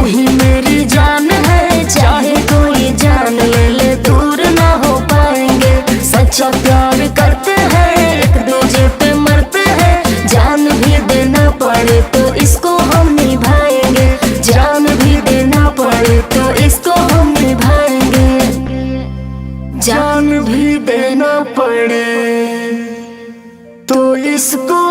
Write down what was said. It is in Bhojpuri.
ही मेरी जान है, चाहे कोई जान ले ले दूर ना हो पाएंगे। सच्चा प्यार करते हैं, एक दूजे पे मरते हैं। जान भी देना पड़े तो इसको हम निभाएंगे, जान भी देना पड़े तो इसको हम निभाएंगे। जान भी देना पड़े तो इसको